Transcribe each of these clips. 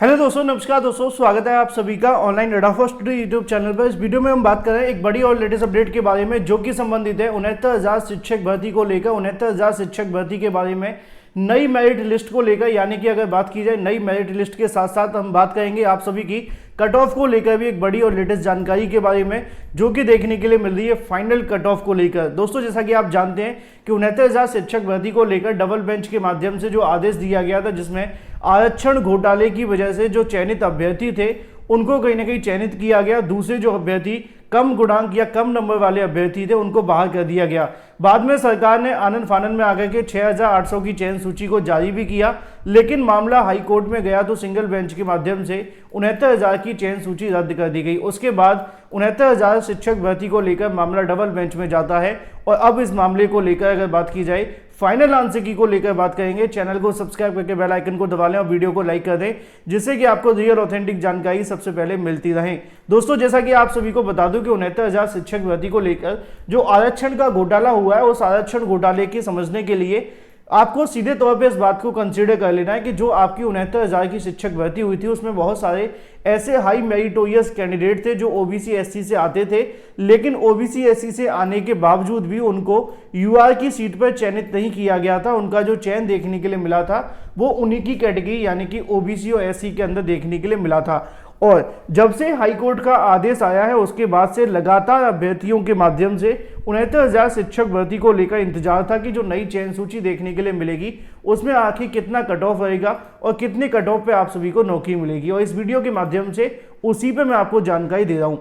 Hello दोस्तों, नमस्कार दोस्तों, स्वागत है आप सभी का ऑनलाइन अड्डा स्टडी यूट्यूब चैनल पर। इस वीडियो में हम बात कर रहे हैं एक बड़ी और लेटेस्ट अपडेट के बारे में जो कि संबंधित है 69,000 शिक्षक भर्ती को लेकर। 69,000 शिक्षक भर्ती के बारे में नई मेरिट लिस्ट को लेकर, यानी कि अगर बात की जाए नई मेरिट लिस्ट के साथ साथ हम बात करेंगे आप सभी की कट ऑफ को लेकर भी एक बड़ी और लेटेस्ट जानकारी के बारे में जो कि देखने के लिए मिल रही है फाइनल कट ऑफ को लेकर। दोस्तों, जैसा कि आप जानते हैं कि 69,000 शिक्षक भर्ती को लेकर डबल बेंच के माध्यम से जो आदेश दिया गया था, जिसमें आरक्षण घोटाले की वजह से जो चयनित अभ्यर्थी थे उनको कहीं ना कहीं चयनित किया गया। दूसरे जो अभ्यर्थी कम गुणांक या कम नंबर वाले अभ्यर्थी थे उनको बाहर कर दिया गया। बाद में सरकार ने आनंद फानंद में आकर के 6,800 की चयन सूची को जारी भी किया, लेकिन मामला हाई कोर्ट में गया तो सिंगल बेंच के माध्यम से 69,000 की चयन सूची रद्द कर दी गई। उसके बाद 69,000 शिक्षक भर्ती को लेकर मामला डबल बेंच में जाता है और अब इस मामले को लेकर अगर बात की जाए फाइनल आंसर की को लेकर बात करेंगे। चैनल को सब्सक्राइब करके बेल आइकन को दबा लें और वीडियो को लाइक कर दें, जिससे कि आपको रियल ऑथेंटिक जानकारी सबसे पहले मिलती रहे। दोस्तों, जैसा कि आप सभी को बता दूं कि 69,000 शिक्षक भर्ती को लेकर जो आरक्षण का घोटाला हुआ है, उस आरक्षण घोटाले के समझने के लिए आपको सीधे तौर पे इस बात को कंसीडर कर लेना है कि जो आपकी 69,000 की शिक्षक भर्ती हुई थी उसमें बहुत सारे ऐसे हाई मेरिटोरियस कैंडिडेट थे जो ओबीसी एससी से आते थे, लेकिन ओबीसी एससी से आने के बावजूद भी उनको यूआर की सीट पर चयनित नहीं किया गया था। उनका जो चयन देखने के लिए मिला था वो उन्हीं की कैटेगरी यानी कि ओबीसी और एससी के अंदर देखने के लिए मिला था। और जब से हाईकोर्ट का आदेश आया है उसके बाद से लगातार अभ्यर्थियों के माध्यम से 69,000 शिक्षक भर्ती को लेकर इंतजार था कि जो नई चयन सूची देखने के लिए मिलेगी उसमें आखिर कितना कट ऑफ रहेगा और कितने कट ऑफ पे आप सभी को नौकरी मिलेगी। और इस वीडियो के माध्यम से उसी पे मैं आपको जानकारी दे रहा हूं।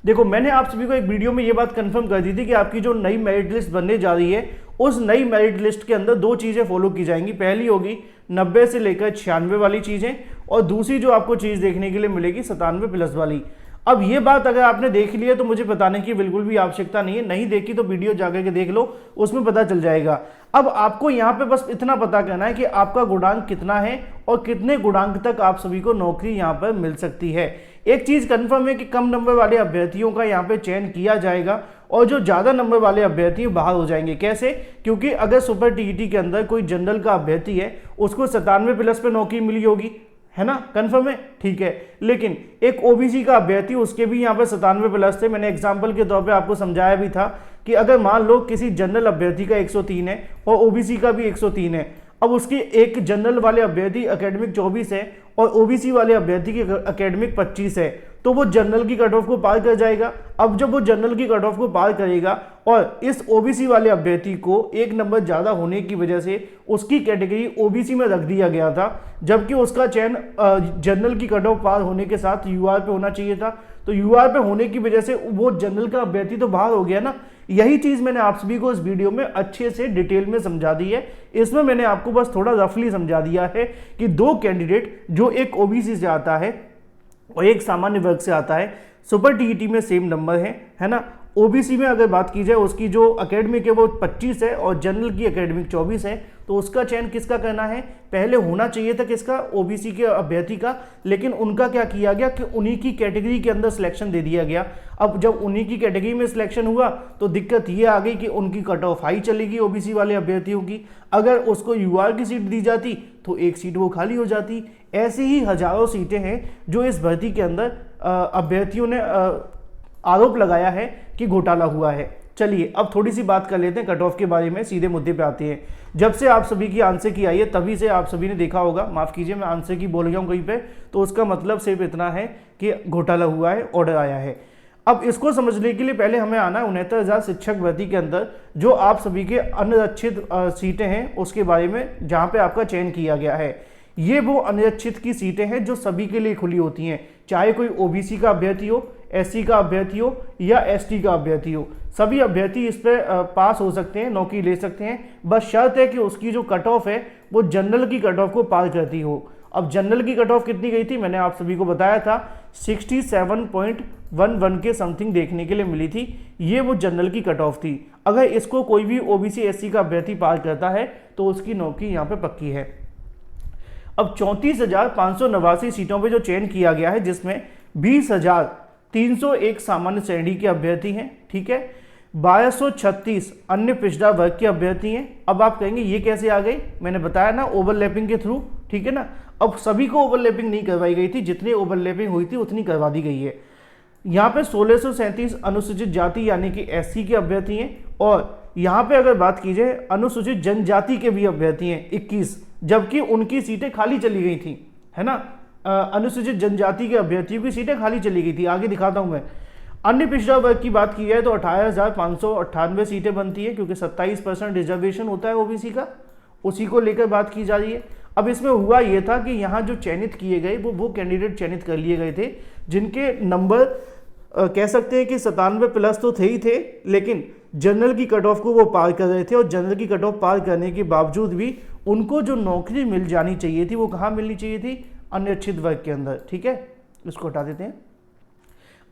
देखो, मैंने आप सभी को एक वीडियो में ये बात कंफर्म कर दी थी कि आपकी जो नई मेरिट लिस्ट बनने जा रही है उस नई मेरिट लिस्ट के अंदर दो चीजें फॉलो की जाएंगी। पहली होगी 90 से लेकर 96 वाली चीजें और दूसरी जो आपको चीज देखने के लिए मिलेगी 97+ वाली। अब ये बात अगर आपने देख ली है तो मुझे बताने की बिल्कुल भी आवश्यकता नहीं है, नहीं देखी तो वीडियो जाकर के देख लो, उसमें पता चल जाएगा। अब आपको यहाँ पे बस इतना पता करना है कि आपका गुणांक कितना है और कितने गुणांक तक आप सभी को नौकरी यहाँ पर मिल सकती है। एक चीज कंफर्म है कि कम नंबर वाले अभ्यर्थियों का यहाँ पे चयन किया जाएगा और जो ज्यादा नंबर वाले अभ्यर्थी बाहर हो जाएंगे। कैसे? क्योंकि अगर सुपर टीईटी के अंदर कोई जनरल का अभ्यर्थी है उसको 97+ पे नौकरी मिली होगी, है ना, कंफर्म है, ठीक है। लेकिन एक ओबीसी का अभ्यर्थी उसके भी यहाँ पे 97+ थे। मैंने एग्जांपल के तौर पे आपको समझाया भी था कि अगर मान लो किसी जनरल अभ्यर्थी का 103 है और ओबीसी का भी 103 है, अब उसके एक जनरल वाले अभ्यर्थी एकेडमिक 24 है और ओबीसी वाले अभ्यर्थी की एकेडमिक 25 है, तो वो जनरल की कट ऑफ को पार कर जाएगा। अब जब वो जनरल की कट ऑफ को पार करेगा और इस ओबीसी वाले अभ्यर्थी को एक नंबर ज्यादा होने की वजह से उसकी कैटेगरी ओबीसी में रख दिया गया था, जबकि उसका चयन जनरल की कट ऑफ पार होने के साथ यूआर पे होना चाहिए था। तो यूआर पे होने की वजह से वो जनरल का अभ्यर्थी तो बाहर हो गया ना। यही चीज मैंने आप सभी को इस वीडियो में अच्छे से डिटेल में समझा दी है। इसमें मैंने आपको बस थोड़ा रफली समझा दिया है कि दो कैंडिडेट, जो एक ओबीसी से आता है और एक सामान्य वर्ग से आता है, सुपर टीईटी में सेम नंबर है ना। ओबीसी में अगर बात की जाए उसकी जो एकेडमिक है वो 25 है और जनरल की एकेडमिक 24 है, तो उसका चयन किसका करना है? पहले होना चाहिए था किसका? ओबीसी के अभ्यर्थी का, लेकिन उनका क्या किया गया कि उन्हीं की कैटेगरी के अंदर सिलेक्शन दे दिया गया। अब जब उन्हीं की कैटेगरी में सिलेक्शन हुआ तो दिक्कत ये आ गई कि उनकी कट ऑफ हाई चलेगी ओबीसी वाले अभ्यर्थियों की। अगर उसको यूआर की सीट दी जाती तो एक सीट वो खाली हो जाती। ऐसी ही हजारों सीटें हैं जो इस भर्ती के अंदर अभ्यर्थियों ने आरोप लगाया है कि घोटाला हुआ है। चलिए अब थोड़ी सी बात कर लेते हैं कट ऑफ के बारे में, सीधे मुद्दे पे आते हैं। जब से आप सभी की आंसर की आई है तभी से आप सभी ने देखा होगा, माफ कीजिए मैं आंसर की बोल गया हूं कहीं पे, तो उसका मतलब सिर्फ इतना है कि घोटाला हुआ है, ऑर्डर आया है। अब इसको समझने के लिए पहले हमें आना है 69,000 शिक्षक भर्ती के अंदर जो आप सभी के अनारक्षित सीटें हैं उसके बारे में, जहां पे आपका चयन किया गया है। ये वो अनारक्षित की सीटें हैं जो सभी के लिए खुली होती हैं, चाहे कोई ओबीसी का अभ्यर्थी हो, एससी का अभ्यर्थी हो या एसटी का अभ्यर्थी हो, सभी अभ्यर्थी इस पे पास हो सकते हैं, नौकरी ले सकते हैं। बस शर्त है कि उसकी जो कट ऑफ है वो जनरल की कट ऑफ को पार करती हो। अब जनरल की कट ऑफ कितनी गई थी? मैंने आप सभी को बताया था 67.11 के समथिंग देखने के लिए मिली थी। ये वो जनरल की कट ऑफ थी। अगर इसको कोई भी ओबीसी एससी का अभ्यर्थी पार करता है तो उसकी नौकरी यहाँ पे पक्की है। अब 34,589 सीटों पे जो चयन किया गया है, जिसमें 20,301 सामान्य श्रेणी के अभ्यर्थी हैं, ठीक है, 1236 अन्य पिछड़ा वर्ग के अभ्यर्थी हैं। अब आप कहेंगे ये कैसे आ गए? मैंने बताया ना, ओवरलैपिंग के थ्रू, ठीक है ना। अब सभी को ओवरलैपिंग नहीं करवाई गई थी, जितनी ओवरलैपिंग हुई थी उतनी करवा दी गई है। यहाँ पे 1637 अनुसूचित जाति यानी कि एससी के अभ्यर्थी हैं, और यहाँ पे अगर बात की जाए अनुसूचित जनजाति के भी अभ्यर्थी हैं 21, जबकि उनकी सीटें खाली चली गई थी, है ना। अनुसूचित जनजाति के अभ्यर्थियों की सीटें खाली चली गई थी, आगे दिखाता हूँ मैं। अन्य पिछड़ा वर्ग की बात की जाए तो 18,598 सीटें बनती है, क्योंकि 27% रिजर्वेशन होता है ओबीसी का, उसी को लेकर बात की जा रही है। अब इसमें हुआ ये था कि यहाँ जो चयनित किए गए वो कैंडिडेट चयनित कर लिए गए थे जिनके नंबर कह सकते हैं कि 97+ तो थे ही थे, लेकिन जनरल की कट ऑफ को वो पार कर रहे थे, और जनरल की कट ऑफ पार करने के बावजूद भी उनको जो नौकरी मिल जानी चाहिए थी वो कहाँ मिलनी चाहिए थी, अनिश्चित वर्ग के अंदर। ठीक है, इसको हटा देते हैं।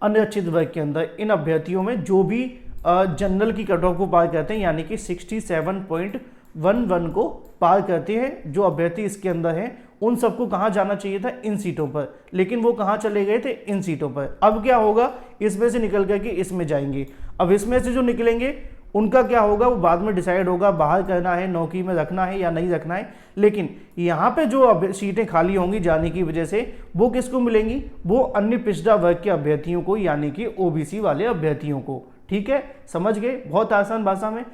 अनिश्चित वर्ग के अंदर इन अभ्यर्थियों में जो भी जनरल की कट ऑफ को पार करते हैं, यानी कि 67.11 को पार करते हैं जो अभ्यर्थी इसके अंदर हैं, उन सबको कहाँ जाना चाहिए था, इन सीटों पर, लेकिन वो कहाँ चले गए थे, इन सीटों पर। अब क्या होगा, इसमें से निकल करके इसमें जाएंगे। अब इसमें से जो निकलेंगे उनका क्या होगा वो बाद में डिसाइड होगा, बाहर करना है, नौकरी में रखना है या नहीं रखना है। लेकिन यहाँ पे जो सीटें खाली होंगी जाने की वजह से, वो किसको मिलेंगी, वो अन्य पिछड़ा वर्ग के अभ्यर्थियों को, यानी कि ओबीसी वाले अभ्यर्थियों को। ठीक है, समझ गए, बहुत आसान भाषा में।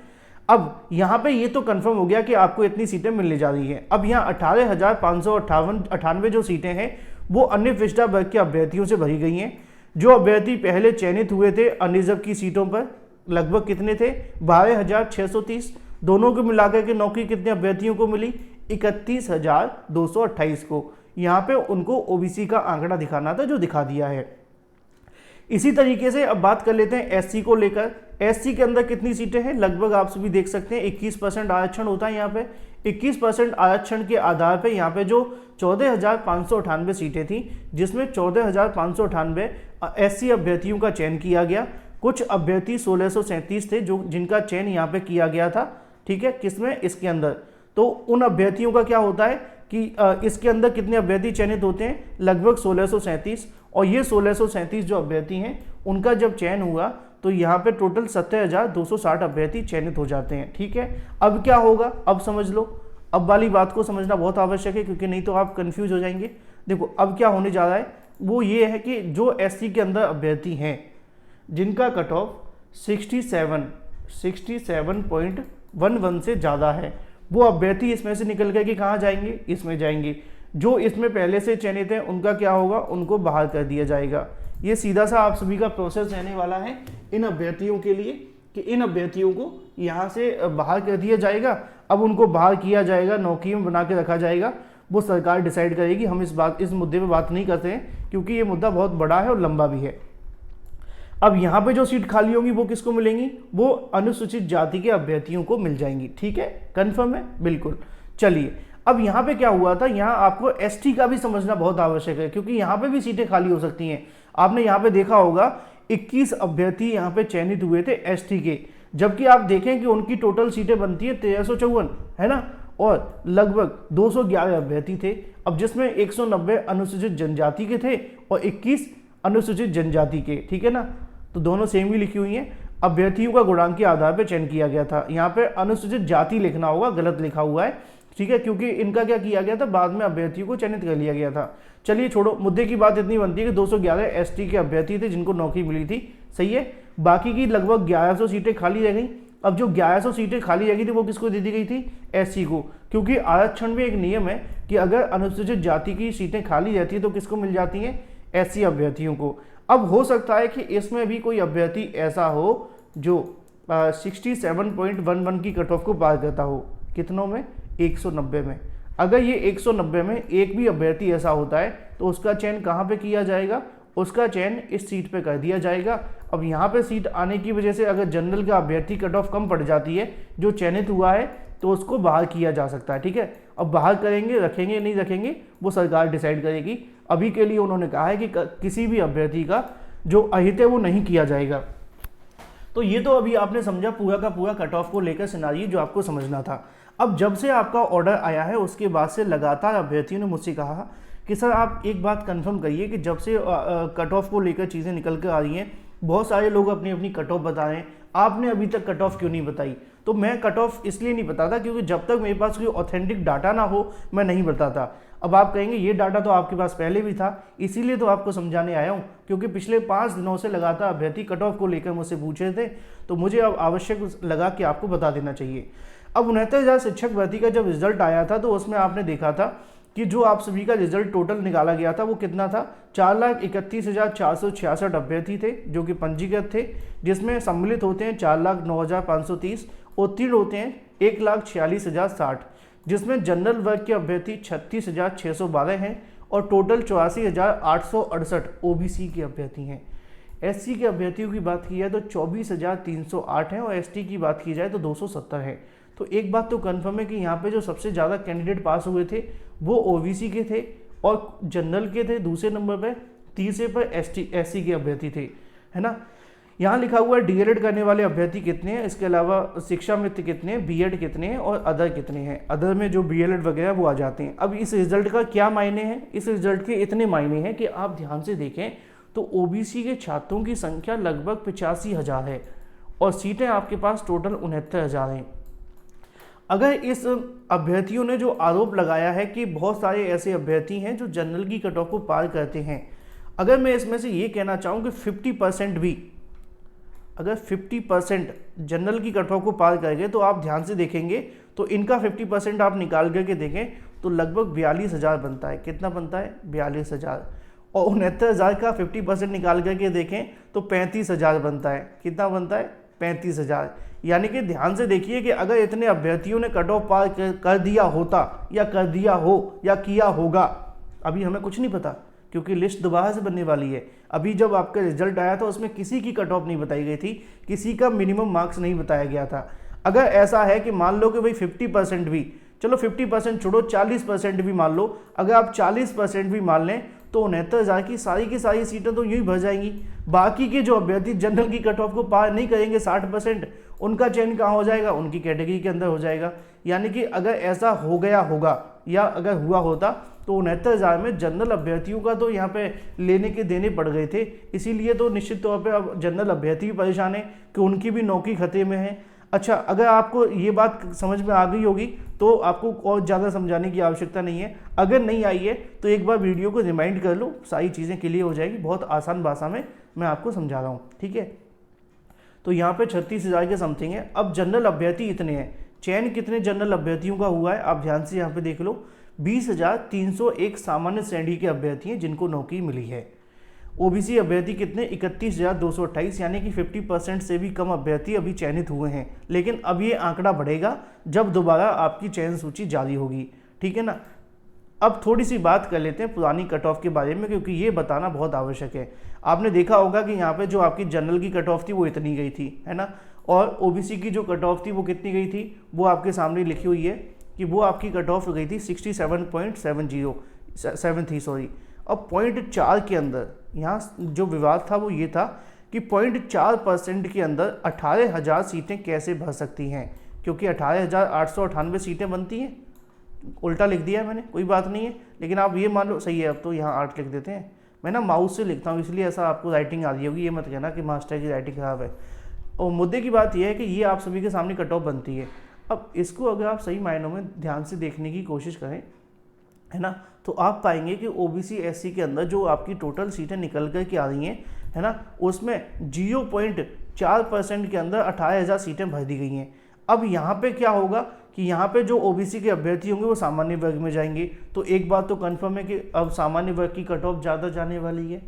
अब यहाँ पे ये तो कंफर्म हो गया कि आपको इतनी सीटें मिलने जा रही हैं। अब यहाँ 18,598 जो सीटें हैं वो अन्य पिछड़ा वर्ग के अभ्यर्थियों से भरी गई हैं। जो अभ्यर्थी पहले चयनित हुए थे अनरिजर्व की सीटों पर, लगभग कितने थे, 12,630, दोनों को मिलाकर के नौकरी कितने अभ्यर्थियों को मिली, 31,228 को। यहाँ पे उनको ओबीसी का आंकड़ा दिखाना था, जो दिखा दिया है। इसी तरीके से अब बात कर लेते हैं एससी को लेकर। एससी के अंदर कितनी सीटें हैं, लगभग आप सभी देख सकते हैं 21% आरक्षण होता है यहाँ पे। 21% आरक्षण के आधार पे यहाँ पे जो 14,598 सीटें थी, जिसमें 14,598 एससी अभ्यर्थियों का चयन किया गया। कुछ अभ्यर्थी 1637 थे जो जिनका चयन यहाँ पे किया गया था। ठीक है, किसमें, इसके अंदर। तो उन अभ्यर्थियों का क्या होता है कि इसके अंदर कितने अभ्यर्थी चयनित होते हैं, लगभग 1637, और ये 1637 जो अभ्यर्थी हैं उनका जब चयन हुआ तो यहाँ पे टोटल 70,260 अभ्यर्थी चयनित हो जाते हैं। ठीक है, अब क्या होगा, अब समझ लो। अब वाली बात को समझना बहुत आवश्यक है, क्योंकि नहीं तो आप कंफ्यूज हो जाएंगे। देखो अब क्या होने जा रहा है, वो ये है कि जो एससी के अंदर अभ्यर्थी हैं जिनका कट ऑफ 67.11 से ज़्यादा है, वो अभ्यर्थी इसमें से निकल कर के कहाँ जाएंगे, इसमें जाएंगे। जो इसमें पहले से चयनित हैं उनका क्या होगा, उनको बाहर कर दिया जाएगा। ये सीधा सा आप सभी का प्रोसेस रहने वाला है इन अभ्यर्थियों के लिए, कि इन अभ्यर्थियों को यहाँ से बाहर कर दिया जाएगा। अब उनको बाहर किया जाएगा, नौकरी में बना के रखा जाएगा, वो सरकार डिसाइड करेगी। हम इस मुद्दे पे बात नहीं करते हैं, क्योंकि ये मुद्दा बहुत बड़ा है और लंबा भी है। अब यहाँ पे जो सीट खाली होंगी वो किसको मिलेंगी, वो अनुसूचित जाति के अभ्यर्थियों को मिल जाएंगी। ठीक है, कंफर्म है, बिल्कुल। चलिए, अब यहाँ पे क्या हुआ था, यहाँ आपको एसटी का भी समझना बहुत आवश्यक है, क्योंकि यहाँ पे भी सीटें खाली हो सकती हैं। आपने यहाँ पे देखा होगा 21 अभ्यर्थी यहाँ पे चयनित हुए थे एसटी के, जबकि आप देखें कि उनकी टोटल सीटें बनती है 1354, है ना, और लगभग 211 अभ्यर्थी थे। अब जिसमें 190 अनुसूचित जनजाति के थे और 21 अनुसूचित जनजाति के। ठीक है ना, तो दोनों सेम ही लिखी हुई हैं। अभ्यर्थियों का गुणांक के आधार पर चयन किया गया था। यहाँ पे अनुसूचित जाति लिखना होगा, गलत लिखा हुआ है। ठीक है, क्योंकि इनका क्या किया गया था, बाद में अभ्यर्थियों को चयनित कर लिया गया था। चलिए छोड़ो, मुद्दे की बात इतनी बनती है कि 211 एसटी के अभ्यर्थी थे जिनको नौकरी मिली थी। सही है, बाकी की लगभग 1100 सीटें खाली रह गई। अब जो 1100 सीटें खाली रह गई थी वो किसको दे दी गई थी, एससी को, क्योंकि आरक्षण में एक नियम है कि अगर अनुसूचित जाति की सीटें खाली रहती है तो किसको मिल जाती हैं, एससी अभ्यर्थियों को। अब हो सकता है कि इसमें भी कोई अभ्यर्थी ऐसा हो जो 67.11 की कट ऑफ को पार करता हो। कितनों में, 190 में। अगर ये 190 में एक भी अभ्यर्थी ऐसा होता है तो उसका चयन कहाँ पे किया जाएगा, उसका चयन इस सीट पे कर दिया जाएगा। अब यहाँ पे सीट आने की वजह से अगर जनरल का अभ्यर्थी कट ऑफ कम पड़ जाती है जो चयनित हुआ है, तो उसको बाहर किया जा सकता है। ठीक है, अब बाहर करेंगे, रखेंगे नहीं रखेंगे वो सरकार डिसाइड करेगी। अभी के लिए उन्होंने कहा है कि किसी भी अभ्यर्थी का जो अहित है वो नहीं किया जाएगा। तो ये तो अभी आपने समझा पूरा का पूरा कट ऑफ को लेकर सिनारियो जो आपको समझना था। अब जब से आपका ऑर्डर आया है उसके बाद से लगातार अभ्यर्थियों ने मुझसे कहा कि सर आप एक बात कंफर्म करिए कि जब से कट ऑफ को लेकर चीज़ें निकल कर आ रही हैं, बहुत सारे लोग अपनी अपनी कट ऑफ बता रहे हैं, आपने अभी तक कट ऑफ क्यों नहीं बताई। तो मैं कट ऑफ इसलिए नहीं बताता क्योंकि जब तक मेरे पास कोई ऑथेंटिक डाटा ना हो मैं नहीं बताता। अब आप कहेंगे ये डाटा तो आपके पास पहले भी था, इसीलिए तो आपको समझाने आया हूँ, क्योंकि पिछले 5 दिनों से लगातार अभ्यर्थी कट ऑफ को लेकर मुझसे पूछे थे, तो मुझे अब आवश्यक लगा कि आपको बता देना चाहिए। अब 69,000 शिक्षक भर्ती का जब रिजल्ट आया था तो उसमें आपने देखा था कि जो आप सभी का रिजल्ट टोटल निकाला गया था वो कितना था, 4,31,466 अभ्यर्थी थे जो कि पंजीकृत थे, जिसमें सम्मिलित होते हैं 4,09,530, उत्तीर्ण होते हैं 1,46,060, जिसमें जनरल वर्ग के अभ्यर्थी 36,612 हैं और टोटल 84,868 ओबीसी के अभ्यर्थी हैं। एससी के अभ्यर्थियों की बात की जाए तो 24,308 हैं और एसटी की बात की जाए तो 270 हैं। तो एक बात तो कन्फर्म है कि यहाँ पे जो सबसे ज़्यादा कैंडिडेट पास हुए थे वो ओबीसी के थे और जनरल के थे दूसरे नंबर पर, तीसरे पर एससी के अभ्यर्थी थे, है ना। यहाँ लिखा हुआ है डीएलएड करने वाले अभ्यर्थी कितने हैं, इसके अलावा शिक्षा मित्र कितने हैं, बीएड कितने हैं और अदर कितने हैं। अदर में जो बीएलएड वगैरह वो आ जाते हैं। अब इस रिजल्ट का क्या मायने हैं, इस रिजल्ट के इतने मायने हैं कि आप ध्यान से देखें तो ओबीसी के छात्रों की संख्या लगभग 85,000 है और सीटें आपके पास टोटल 69,000 हैं। अगर इस अभ्यर्थियों ने जो आरोप लगाया है कि बहुत सारे ऐसे अभ्यर्थी हैं जो जनरल की कट ऑफ को पार करते हैं, अगर मैं इसमें से ये कहना चाहूँ कि 50% भी अगर 50% जनरल की कट ऑफ को पार कर गए तो आप ध्यान से देखेंगे तो इनका 50% आप निकाल करके देखें तो लगभग 42,000 बनता है। कितना बनता है, 42,000। और 69,000 का 50% निकाल करके देखें तो 35,000 बनता है। कितना बनता है, 35,000। यानी कि ध्यान से देखिए कि अगर इतने अभ्यर्थियों ने कट ऑफ पार कर दिया होता या कर दिया हो या किया होगा, अभी हमें कुछ नहीं पता क्योंकि लिस्ट दोबारा से बनने वाली है। अभी जब आपका रिजल्ट आया था उसमें किसी की कट ऑफ नहीं बताई गई थी, किसी का मिनिमम मार्क्स नहीं बताया गया था। अगर ऐसा है कि मान लो कि भाई 50% भी, चलो 50% छोड़ो 40% भी मान लो, अगर आप 40% भी मान लें तो 69,000 की सारी सीटें तो यूँ ही भर जाएंगी। बाकी के जो अभ्यर्थी जनरल की कट ऑफ को पार नहीं करेंगे 60%, उनका चयन कहाँ हो जाएगा, उनकी कैटेगरी के अंदर हो जाएगा। यानी कि अगर ऐसा हो गया होगा या अगर हुआ होता तो 69,000 में जनरल अभ्यर्थियों का तो यहाँ पे लेने के देने पड़ गए थे। इसीलिए तो निश्चित तौर पे अब जनरल अभ्यर्थी भी परेशान है कि उनकी भी नौकरी खतरे में है। अच्छा, अगर आपको ये बात समझ में आ गई होगी तो आपको और ज़्यादा समझाने की आवश्यकता नहीं है। अगर नहीं आई है तो एक बार वीडियो को रिमाइंड कर लो, सारी चीज़ें क्लियर हो जाएगी। बहुत आसान भाषा में मैं आपको समझा रहा हूँ, ठीक है। तो यहाँ पे 36,000 के समथिंग है। अब जनरल अभ्यर्थी इतने हैं, चयन कितने जनरल अभ्यर्थियों का हुआ है आप ध्यान से यहाँ पे देख लो, 20,301 सामान्य श्रेणी के अभ्यर्थी हैं जिनको नौकरी मिली है। ओबीसी अभ्यर्थी कितने, 31,228, यानी कि 50% से भी कम अभ्यर्थी अभी चयनित हुए हैं। लेकिन अब ये आंकड़ा बढ़ेगा जब दोबारा आपकी चयन सूची जारी होगी, ठीक है ना। अब थोड़ी सी बात कर लेते हैं पुरानी कट ऑफ के बारे में, क्योंकि ये बताना बहुत आवश्यक है। आपने देखा होगा कि यहाँ पे जो आपकी जनरल की कट ऑफ थी वो इतनी गई थी, है ना, और ओबीसी की जो कट ऑफ थी वो कितनी गई थी, वो आपके सामने लिखी हुई है कि वो आपकी कट ऑफ गई थी 67.73 सॉरी। अब 0.4 के अंदर यहाँ जो विवाद था वो ये था कि 0.4% के अंदर 18,000 सीटें कैसे भर सकती हैं, क्योंकि 18,898 सीटें बनती हैं। उल्टा लिख दिया है मैंने, कोई बात नहीं है, लेकिन आप ये मान लो सही है। अब तो यहाँ 8 लिख देते हैं, मैं ना माउस से लिखता हूँ इसलिए ऐसा आपको राइटिंग आ रही होगी, ये मत कहना कि मास्टर की राइटिंग खराब है। और मुद्दे की बात यह है कि ये आप सभी के सामने कट ऑफ बनती है। अब इसको अगर आप सही मायनों में ध्यान से देखने की कोशिश करें, है ना, तो आप पाएंगे कि ओबीसी एससी के अंदर जो आपकी टोटल सीटें निकल कर के आ रही हैं, है ना, उसमें 0.4% के अंदर 18,000 सीटें भर दी गई हैं। अब यहाँ पे क्या होगा कि यहाँ पे जो ओबीसी के अभ्यर्थी होंगे वो सामान्य वर्ग में जाएंगे। तो एक बात तो कंफर्म है कि अब सामान्य वर्ग की कट ऑफ ज़्यादा जाने वाली है।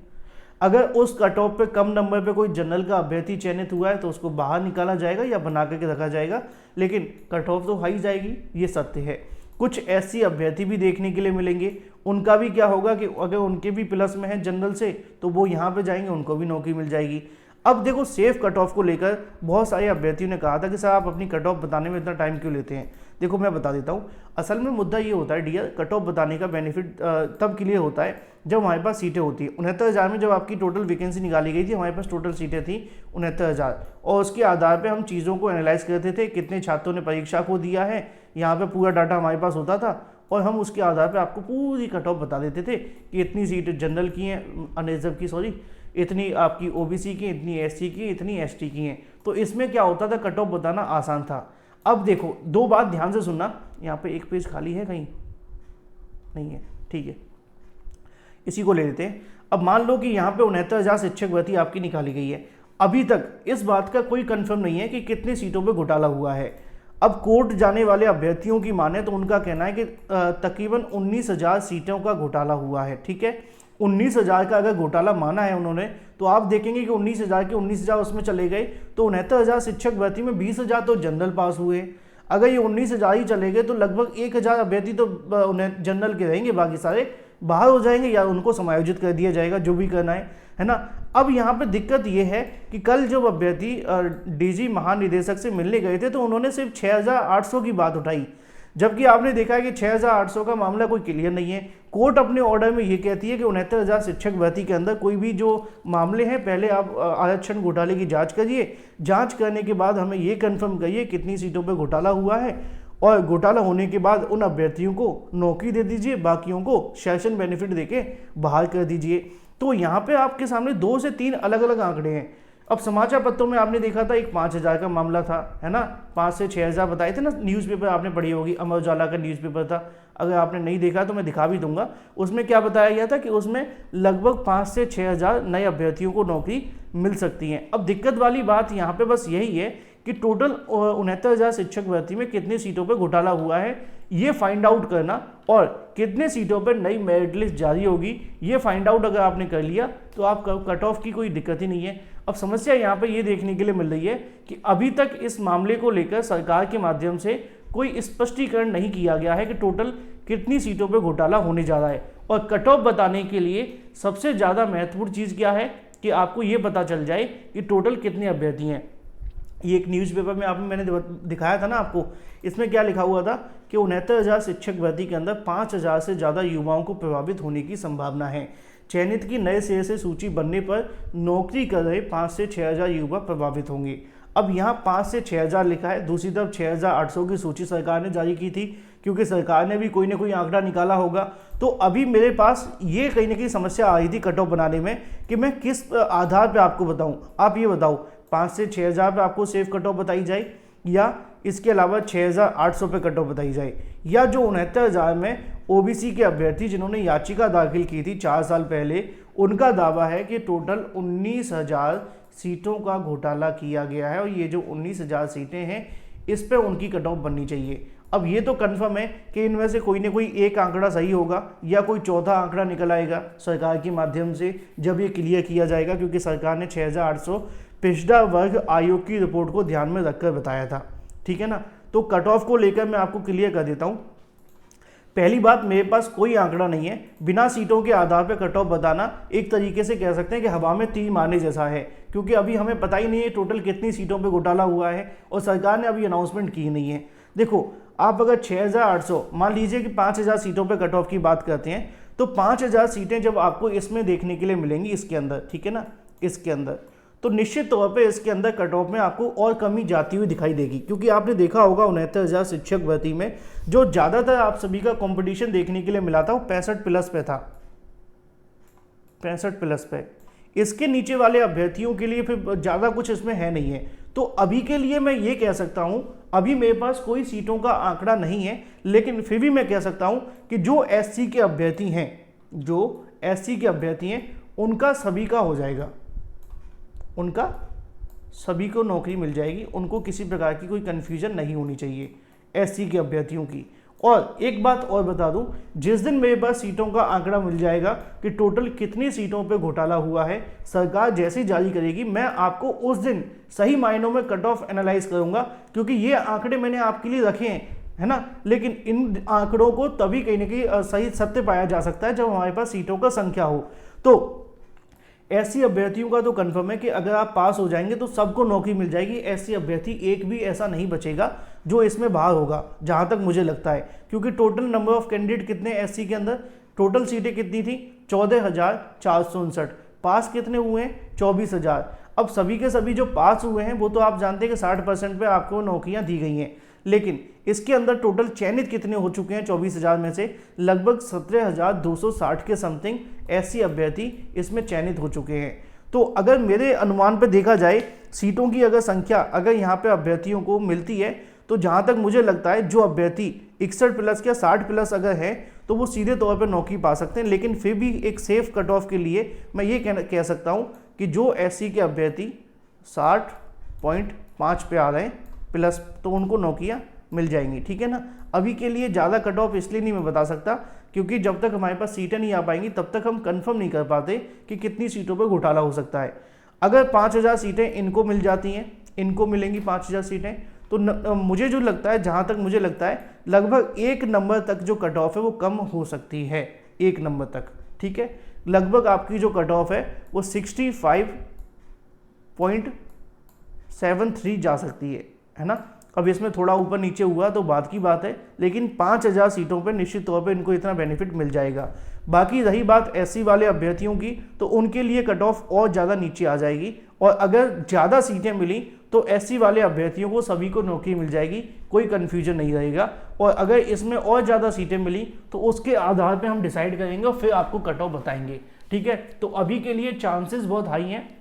अगर उस कट ऑफ पे कम नंबर पे कोई जनरल का अभ्यर्थी चयनित हुआ है तो उसको बाहर निकाला जाएगा या बना करके रखा जाएगा, लेकिन कट ऑफ तो हाई जाएगी, ये सत्य है। कुछ ऐसी अभ्यर्थी भी देखने के लिए मिलेंगे, उनका भी क्या होगा कि अगर उनके भी प्लस में है जनरल से तो वो यहाँ पे जाएंगे, उनको भी नौकरी मिल जाएगी। अब देखो, सेफ कट ऑफ को लेकर बहुत सारे अभ्यर्थियों ने कहा था कि सर आप अपनी कट ऑफ बताने में इतना टाइम क्यों लेते हैं। देखो मैं बता देता हूँ, असल में मुद्दा ये होता है डियर, कट ऑफ बताने का बेनिफिट तब क्लियर होता है जब हमारे पास सीटें होती है। 69,000 में जब आपकी टोटल वैकेंसी निकाली गई थी, हमारे पास टोटल सीटें थी 69,000, और उसके आधार पे हम चीज़ों को एनालाइज करते थे, कितने छात्रों ने परीक्षा को दिया है, यहाँ पे पूरा डाटा हमारे पास होता था, और हम उसके आधार पे आपको पूरी कट ऑफ बता देते थे कि इतनी सीट जनरल की हैं, अनरिजर्व की सॉरी, इतनी आपकी ओबीसी की, इतनी एससी की, इतनी एसटी की हैं। तो इसमें क्या होता था, कट ऑफ बताना आसान था। अब देखो, दो बात ध्यान से सुनना, यहाँ पे एक पेज खाली है कहीं, नहीं है, ठीक है, इसी को ले लेते हैं। अब मान लो कि यहाँ पे 69,000 शिक्षक भर्ती आपकी निकाली गई है। अभी तक इस बात का कोई कंफर्म नहीं है कि कितनी सीटों पे घोटाला हुआ है। अब कोर्ट जाने वाले अभ्यर्थियों की माने तो उनका कहना है कि तकरीबन 19,000 सीटों का घोटाला हुआ है। ठीक है, 19,000 का अगर घोटाला माना है उन्होंने, तो आप देखेंगे कि 19,000 के 19,000 उसमें चले गए, तो 69,000 शिक्षक भर्ती में 20,000 तो जनरल पास हुए। अगर ये 19,000 ही चले गए तो लगभग 1,000 अभ्यर्थी तो जनरल के रहेंगे, बाकी सारे बाहर हो जाएंगे या उनको समायोजित कर दिया जाएगा, जो भी करना है ना। अब यहाँ पे दिक्कत ये है कि कल जब अभ्यर्थी डीजी महानिदेशक से मिलने गए थे तो उन्होंने सिर्फ 6,800 की बात उठाई, जबकि आपने देखा है कि 6,800 का मामला कोई क्लियर नहीं है। कोर्ट अपने ऑर्डर में ये कहती है कि 69,000 शिक्षक भर्ती के अंदर कोई भी जो मामले हैं, पहले आप आरक्षण घोटाले की जांच करिए, जांच करने के बाद हमें ये कंफर्म करिए कितनी सीटों पर घोटाला हुआ है, और घोटाला होने के बाद उन अभ्यर्थियों को नौकरी दे दीजिए, बाकियों को सेशन बेनिफिट देके बाहर कर दीजिए। तो यहाँ पे आपके सामने 2 से 3 अलग अलग आंकड़े हैं। अब समाचार पत्रों में आपने देखा था एक 5,000 का मामला था, है ना, 5 से 6,000 बताए थे ना, न्यूज़पेपर आपने पढ़ी होगी, अमर उजाला का न्यूज़पेपर था, अगर आपने नहीं देखा तो मैं दिखा भी दूंगा। उसमें क्या बताया गया था कि उसमें लगभग 5 से 6,000 नए अभ्यर्थियों को नौकरी मिल सकती है। अब दिक्कत वाली बात यहाँ पे बस यही है कि टोटल 69,000 शिक्षक भर्ती में कितनी सीटों पर घोटाला हुआ है ये फाइंड आउट करना, और कितने सीटों पर नई मेरिट लिस्ट जारी होगी ये फाइंड आउट अगर आपने कर लिया तो आप कट ऑफ की कोई दिक्कत ही नहीं है। अब समस्या यहाँ पे ये देखने के लिए मिल रही है कि अभी तक इस मामले को लेकर सरकार के माध्यम से कोई स्पष्टीकरण नहीं किया गया है कि टोटल कितनी सीटों पर घोटाला होने जा रहा है। और कट ऑफ बताने के लिए सबसे ज़्यादा महत्वपूर्ण चीज़ क्या है कि आपको ये पता चल जाए कि टोटल कितने अभ्यर्थी हैं। ये एक न्यूज़पेपर में मैंने दिखाया था ना आपको, इसमें क्या लिखा हुआ था कि 69,000 शिक्षक भर्ती के अंदर 5,000 से ज़्यादा युवाओं को प्रभावित होने की संभावना है। चयनित की नए सिरे से सूची बनने पर नौकरी कर रहे 5 से 6,000 युवा प्रभावित होंगे। अब यहाँ 5 से 6,000 लिखा है, दूसरी तरफ 6,800 की सूची सरकार ने जारी की थी, क्योंकि सरकार ने भी कोई ना कोई आंकड़ा निकाला होगा। तो अभी मेरे पास ये कहीं ना कहीं समस्या आ रही थी कट ऑफ बनाने में कि मैं किस आधार पर आपको बताऊँ। आप ये बताओ, 5 से 6,000 पे आपको सेफ कट ऑफ बताई जाए, या इसके अलावा 6,800 पे कट ऑफ बताई जाए, या जो 69,000 में ओबीसी के अभ्यर्थी जिन्होंने याचिका दाखिल की थी 4 साल पहले, उनका दावा है कि टोटल 19,000 सीटों का घोटाला किया गया है, और ये जो 19,000 सीटें हैं इस पर उनकी कट ऑफ बननी चाहिए। अब ये तो कन्फर्म है कि इनमें से कोई ना कोई एक आंकड़ा सही होगा या कोई चौथा आंकड़ा निकल आएगा सरकार के माध्यम से जब ये क्लियर किया जाएगा, क्योंकि सरकार ने 6,800 पिछड़ा वर्ग आयोग की रिपोर्ट को ध्यान में रखकर बताया था। ठीक है ना, तो कट ऑफ को लेकर मैं आपको क्लियर कर देता हूँ। पहली बात, मेरे पास कोई आंकड़ा नहीं है, बिना सीटों के आधार पर कट ऑफ बताना एक तरीके से कह सकते हैं कि हवा में तीर मारने जैसा है, क्योंकि अभी हमें पता ही नहीं है टोटल कितनी सीटों पे घोटाला हुआ है और सरकार ने अभी अनाउंसमेंट की नहीं है। देखो, आप अगर 6,800 मान लीजिए कि 5,000 सीटों पे कट ऑफ की बात करते हैं, तो 5,000 सीटें जब आपको इसमें देखने के लिए मिलेंगी इसके अंदर, ठीक है ना, इसके अंदर, तो निश्चित तौर पे इसके अंदर कट ऑफ में आपको और कमी जाती हुई दिखाई देगी, क्योंकि आपने देखा होगा 69,000 शिक्षक भर्ती में जो ज़्यादातर आप सभी का कंपटीशन देखने के लिए मिला था वो 65 प्लस पे था, 65 प्लस पे। इसके नीचे वाले अभ्यर्थियों के लिए फिर ज़्यादा कुछ इसमें है नहीं है। तो अभी के लिए मैं ये कह सकता हूँ, अभी मेरे पास कोई सीटों का आंकड़ा नहीं है, लेकिन फिर भी मैं कह सकता हूँ कि जो एससी के अभ्यर्थी हैं, जो एससी के अभ्यर्थी हैं, उनका सभी का हो जाएगा, उनका सभी को नौकरी मिल जाएगी, उनको किसी प्रकार की कोई कन्फ्यूजन नहीं होनी चाहिए एससी के अभ्यर्थियों की। और एक बात और बता दूं, जिस दिन मेरे पास सीटों का आंकड़ा मिल जाएगा कि टोटल कितनी सीटों पे घोटाला हुआ है, सरकार जैसे ही जारी करेगी, मैं आपको उस दिन सही मायनों में कट ऑफ एनालाइज करूंगा, क्योंकि ये आंकड़े मैंने आपके लिए रखे हैं, है ना। लेकिन इन आंकड़ों को तभी कहीं ना कहीं सही सत्य पाया जा सकता है जब हमारे पास सीटों का संख्या हो। तो एससी अभ्यर्थियों का तो कंफर्म है कि अगर आप पास हो जाएंगे तो सबको नौकरी मिल जाएगी। एससी अभ्यर्थी एक भी ऐसा नहीं बचेगा जो इसमें बाहर होगा, जहां तक मुझे लगता है, क्योंकि टोटल नंबर ऑफ कैंडिडेट कितने एससी के अंदर, टोटल सीटें कितनी थी 14,459, पास कितने हुए हैं 24,000। अब सभी के सभी जो पास हुए हैं वो तो आप जानते हैं कि 60% पे आपको नौकरियां दी गई हैं, लेकिन इसके अंदर टोटल चयनित कितने हो चुके हैं 24,000 में से लगभग 17,260 के समथिंग एससी अभ्यर्थी इसमें चयनित हो चुके हैं। तो अगर मेरे अनुमान पर देखा जाए सीटों की अगर संख्या अगर यहाँ पे अभ्यर्थियों को मिलती है तो जहाँ तक मुझे लगता है जो अभ्यर्थी 61 प्लस या 60 प्लस अगर है तो वो सीधे तौर पर नौकरी पा सकते हैं। लेकिन फिर भी एक सेफ कट ऑफ के लिए मैं ये कह सकता हूँ कि जो SC के अभ्यर्थी 60.5 पे आ रहे हैं प्लस, तो उनको नौकरियाँ मिल जाएंगी, ठीक है ना। अभी के लिए ज़्यादा कट ऑफ इसलिए नहीं मैं बता सकता क्योंकि जब तक हमारे पास सीटें नहीं आ पाएंगी तब तक हम कंफर्म नहीं कर पाते कि कितनी सीटों पर घोटाला हो सकता है। अगर 5000 सीटें इनको मिल जाती हैं, इनको मिलेंगी 5000 सीटें, तो मुझे जो लगता है, जहाँ तक मुझे लगता है, लगभग 1 नंबर तक जो कट ऑफ है वो कम हो सकती है, 1 नंबर तक, ठीक है। लगभग आपकी जो कट ऑफ है वो 65.73 जा सकती है ना। अब इसमें थोड़ा ऊपर नीचे हुआ तो बात की बात है, लेकिन 5000 सीटों पे निश्चित तौर पे इनको इतना बेनिफिट मिल जाएगा। बाकी रही बात SC वाले अभ्यर्थियों की, तो उनके लिए कट ऑफ और ज़्यादा नीचे आ जाएगी, और अगर ज़्यादा सीटें मिली तो SC वाले अभ्यर्थियों को सभी को नौकरी मिल जाएगी, कोई कन्फ्यूजन नहीं रहेगा। और अगर इसमें और ज़्यादा सीटें मिली तो उसके आधार पर हम डिसाइड करेंगे और फिर आपको कट ऑफ बताएंगे, ठीक है। तो अभी के लिए चांसेस बहुत हाई हैं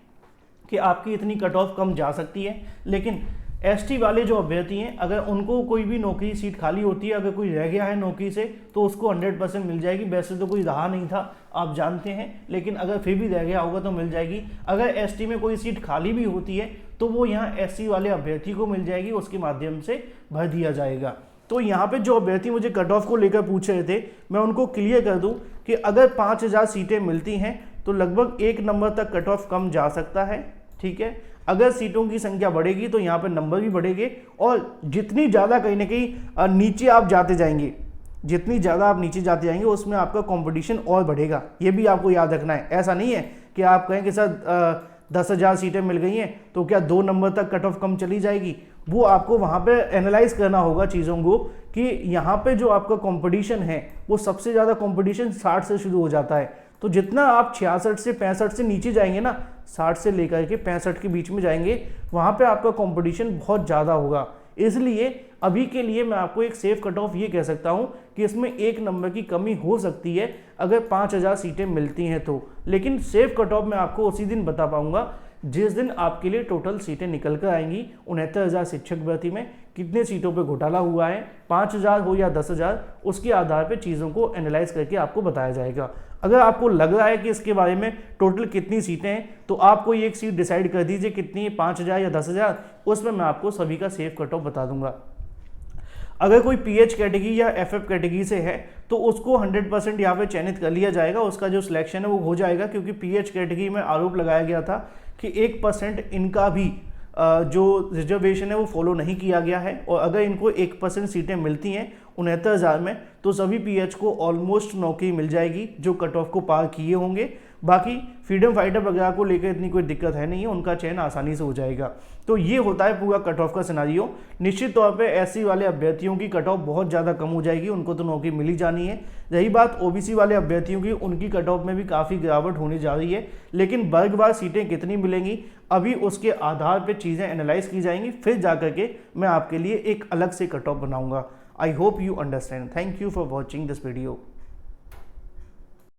कि आपकी इतनी कट ऑफ कम जा सकती है। लेकिन ST वाले जो अभ्यर्थी हैं, अगर उनको कोई भी नौकरी सीट खाली होती है, अगर कोई रह गया है नौकरी से, तो उसको 100% मिल जाएगी। वैसे तो कोई रहा नहीं था, आप जानते हैं, लेकिन अगर फिर भी रह गया होगा तो मिल जाएगी। अगर ST में कोई सीट खाली भी होती है तो वो यहाँ SC वाले अभ्यर्थी को मिल जाएगी, उसके माध्यम से भर दिया जाएगा। तो यहाँ पे जो अभ्यर्थी मुझे कट ऑफ को लेकर पूछ रहे थे, मैं उनको क्लियर कर दूँ कि अगर 5000 सीटें मिलती हैं तो लगभग 1 नंबर तक कट ऑफ कम जा सकता है, ठीक है। अगर सीटों की संख्या बढ़ेगी तो यहाँ पर नंबर भी बढ़ेंगे, और जितनी ज़्यादा कहीं ना कहीं नीचे आप जाते जाएंगे, जितनी ज़्यादा आप नीचे जाते जाएंगे उसमें आपका कंपटीशन और बढ़ेगा। ये भी आपको याद रखना है। ऐसा नहीं है कि आप कहें कि सर 10,000 सीटें मिल गई हैं तो क्या 2 नंबर तक कट ऑफ कम चली जाएगी। वो आपको वहाँ पे एनालाइज करना होगा चीज़ों को कि यहाँ पे जो आपका कंपटीशन है वो सबसे ज़्यादा कंपटीशन 60 से शुरू हो जाता है। तो जितना आप 66 से 65 से नीचे जाएंगे ना, 60 से लेकर के 65 के बीच में जाएंगे, वहाँ पे आपका कंपटीशन बहुत ज़्यादा होगा। इसलिए अभी के लिए मैं आपको एक सेफ कट ऑफ ये कह सकता हूँ कि इसमें 1 नंबर की कमी हो सकती है अगर 5000 सीटें मिलती हैं तो। लेकिन सेफ कट ऑफ मैं आपको उसी दिन बता पाऊंगा जिस दिन आपके लिए टोटल सीटें निकल कर आएंगी। 69,000 शिक्षक भर्ती में कितने सीटों पे घोटाला हुआ है, 5000 हो या 10,000, उसके आधार पे चीज़ों को एनालाइज करके आपको बताया जाएगा। अगर आपको लग रहा है कि इसके बारे में टोटल कितनी सीटें हैं तो आप कोई एक सीट डिसाइड कर दीजिए कितनी, 5000 या 10,000, उसमें मैं आपको सभी का सेफ कट ऑफ बता दूंगा। अगर कोई PH कैटेगरी या FF कैटेगरी से है तो उसको 100% यहाँ पे चयनित कर लिया जाएगा, उसका जो सिलेक्शन है वो हो जाएगा, क्योंकि PH कैटेगरी में आरोप लगाया गया था कि 1% इनका भी जो रिजर्वेशन है वो फॉलो नहीं किया गया है। और अगर इनको 1% सीटें मिलती हैं 69,000 में तो सभी PH को ऑलमोस्ट नौकरी मिल जाएगी जो कट ऑफ को पार किए होंगे। बाकी फ्रीडम फाइटर वगैरह को लेकर इतनी कोई दिक्कत है नहीं है, उनका चयन आसानी से हो जाएगा। तो ये होता है पूरा कट ऑफ का सिनारियो। निश्चित तौर पे SC वाले अभ्यर्थियों की कट ऑफ बहुत ज़्यादा कम हो जाएगी, उनको तो नौकरी मिल ही जानी है। रही बात OBC वाले अभ्यर्थियों की, उनकी कट ऑफ में भी काफ़ी गिरावट होने जा रही है, लेकिन वर्गवार सीटें कितनी मिलेंगी अभी उसके आधार पर चीज़ें एनालाइज की जाएंगी, फिर जा करके मैं आपके लिए एक अलग से कट ऑफ बनाऊंगा। I hope you understand. Thank you for watching this video.